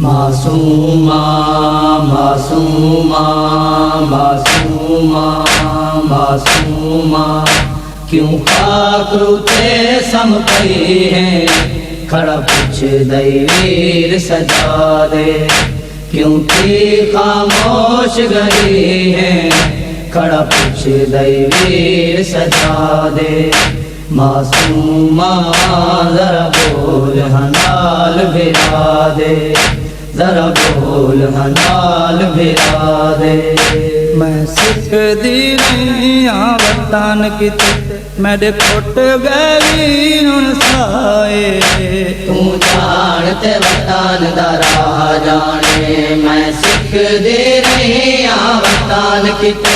मासूमा मासूमा मासूमा मासूमा क्यों खाकरूते सम पई है खड़ा पूछ वीर सजा दे क्यों थी खामोश गई है खड़ा पूछ वीर सजा दे मासूमा जरा बोल हनाल भिरा दे जरा बोल हनाल भिरा दे मैं सिख दी नहीं वतन किते मेरे फुट गए साए तू जानते वतन दरा जाने मैं सिख दे नहीं वतन किते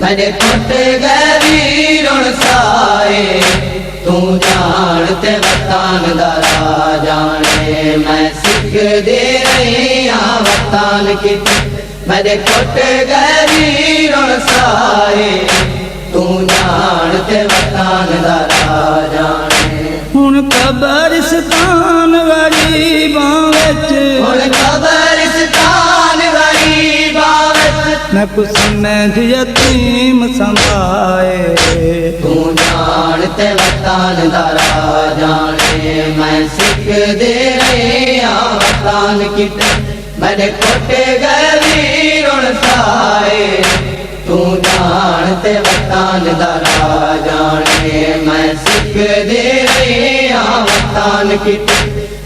मेरे फुट गए साए तू जानते वतन दरा जाने मैं सिख दे रही वतन किते मेरे फुट गए साए तू जानते वतन दरा जाने हुण कब्रिस्तान गरीबां विच हुण कब्रिस्तान गरीबां विच मैं कुछ समझ यतीम संभाए तू जानते वतन दरा जाने मैं सिख दे रही वतन किते मेरे फुट गए साए तू जानते वतन दरा जाने मैं सिख दे रही वतन किते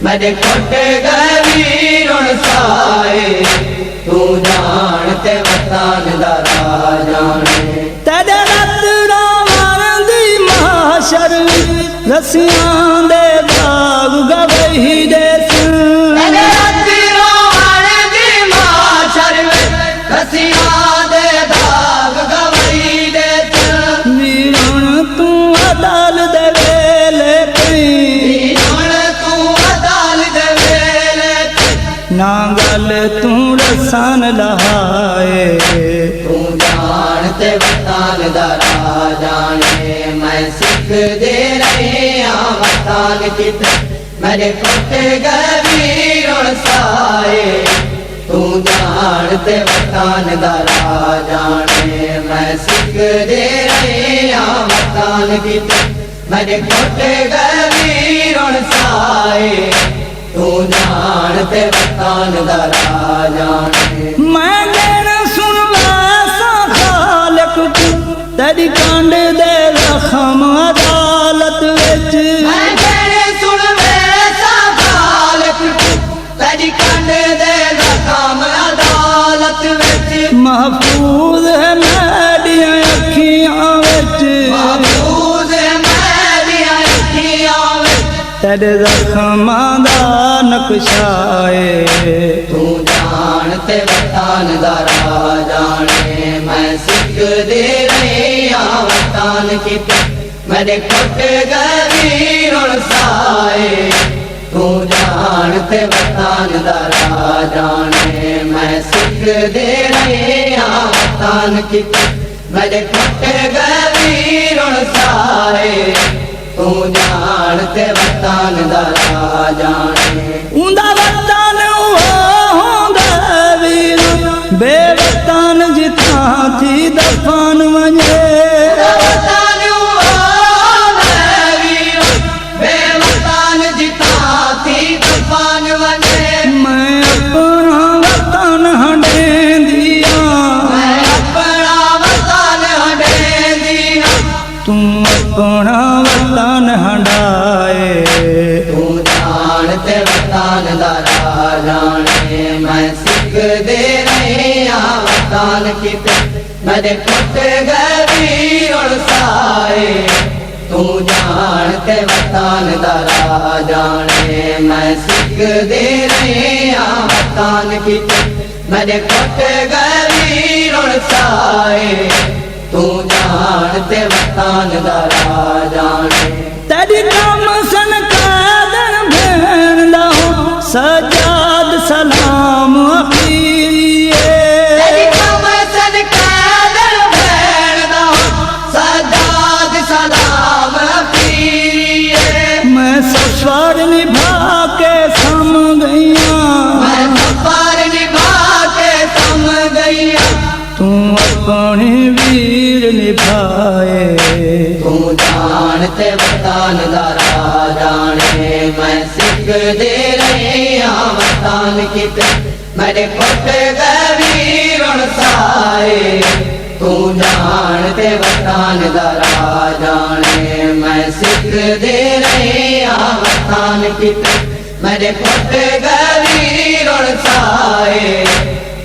मेरे फुट गए साए तू जानते वतन दरा जाने तेरे रत्ना मारदी महाशर रसियां दे बाग गवही दे ना गल तू रसान लहाए तू जानते वतन दरा जाने मैं सिख दे रही वतन किते मेरे फुट गए साए तू जानते वतन दरा जाने मैं सिख दे रही वतन किते मेरे फुट गए साए तू जानते वतन दरा जाने मैं गैर सुनवा सा खालक तेरी कांड दे रखम अदालत विच मैं गैर सुनवे सा खालक तेरी कांड दे रखम अदालत विच महफूज है मेरियां अखियां विच महफूज है मेरियां अखियां विच तेरे जख्मां दा नक्शाए तू जानते वतन दरा जाने मैं सिख दे रही वतन किते मेरे फुट गए साए तू जानते वतन दरा जाने मैं सिख दे रही वतन किते मेरे फुट गए साए तू जानते वतन दरा जाने उंदा वतन होंदा वीर बेवतन जिथा थी दफन वञे वतन होंदा वीर बेवतन जिथा थी दफन वञे मैं अपना वतन हंडेंदिया मैं अपना वतन हंडेंदिया तू अपना वतन हंडाए तू जानते वतन दरा जाने मैं सिख दे रही वतन किते मेरे फुट गए साए तू जानते वतन दरा जाने मैं सिख दे रही वतन किते मेरे फुट गए साए तू जानते वतन दरा जाने तेरी नाम सन कादर भेण दा सजाद सलाम अखीरिए तेरी नाम सन कादर भेण दा सजाद सलाम अखीरिए मैं सफर निभा के सम गईया मैं किते मेरे खुट गवी रुण साए तू जान ते वतान दा राह जाने मैं सिख दे रहे वतान किते मेरे खुट गवी रुण साए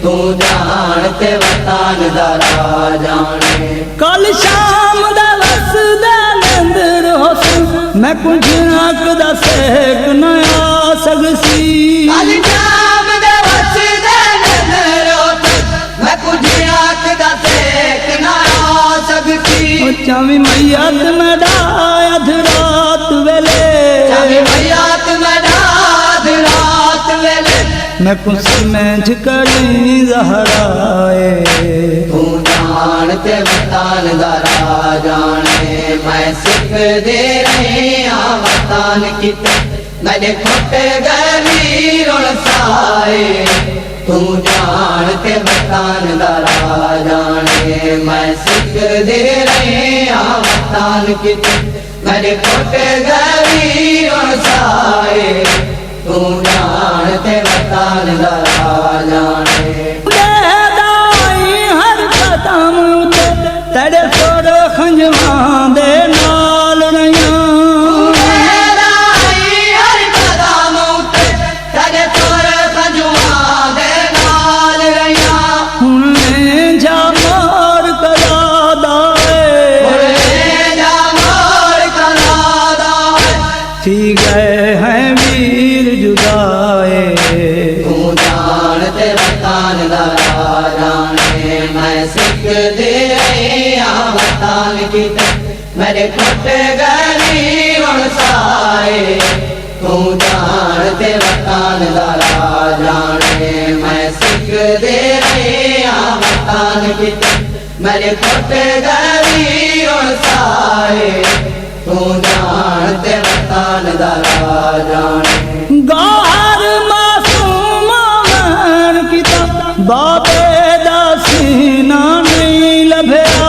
तू जान ते वतान दा राह जाने कल शाम दा वसदा लंदर हुसन मैं कुछ आंख दा सेक न आ सकसी कल शाम दा वसदा लंदर हुसन मैं कुछ आंख दा सेक न आ सकसी चावी मैया ते मेरा अध रात वेले चावी मैया ते मेरा अध रात वेले मैं कुछ में झकड़ी जहराए तू जान ते वतान दा राह जाने मैं सिख दे रहे वतान किते मेरे खुट गवी रुण साए तू जान ते वतान दा राह जाने मैं सिख दे रहे वतान किते मेरे खुट गवी रुण साए तू जान ते वतान दा राह जाने दाई हर कदम उते तेरे सोर खंजवां दे नाल रहियां थी गए हैं वीर जुदाए तू जान ते वतान दा राह जाने मैं सिख दे वतान किते मेरे खुट गवी रुण साए तू जान ते वतान दा राह जाने मैं सिख दे वतान किते मेरे खुट गवी रुण साए तू जान ते वतान दा राह जाने गार मासूम मन किता बाबे दा सीना नहीं लभया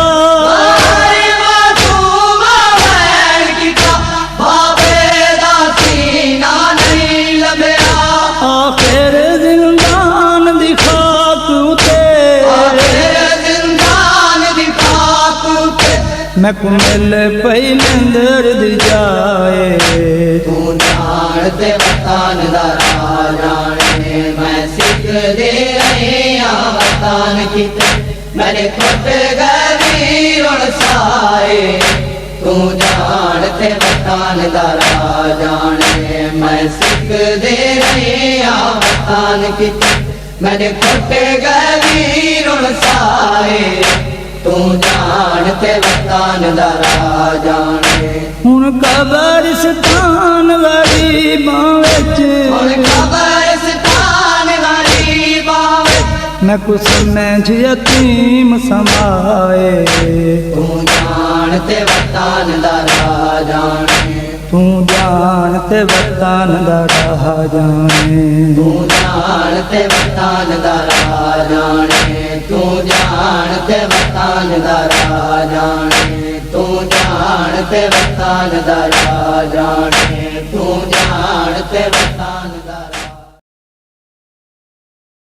आखिर जिंदान दी खाक उते मैं कुमिल पई लंदर दी जाए तू जान ते वतान दा राह जाने मैं सिख दे वतान किते मेरे खुट गवी रुण साए तू जान ते वतान दा राह जाने मैं सिख दे वतान किते मेरे खुट गवी रुण साए तू जान ते वतान दा राह जाने हुन कब्रिस्तान वाली बाविच हुण कब्रिस्तान वाली बाविच मैं कुछ में यतीम समाए तू जान ते वतान दा राह जाने तू जान ते वतान दा राह जाने तू जान ते वतान दा राह जाने तू जान ते वतान दा राह जाने तू जान ते वतान दा राह जाने तू जान ते वतान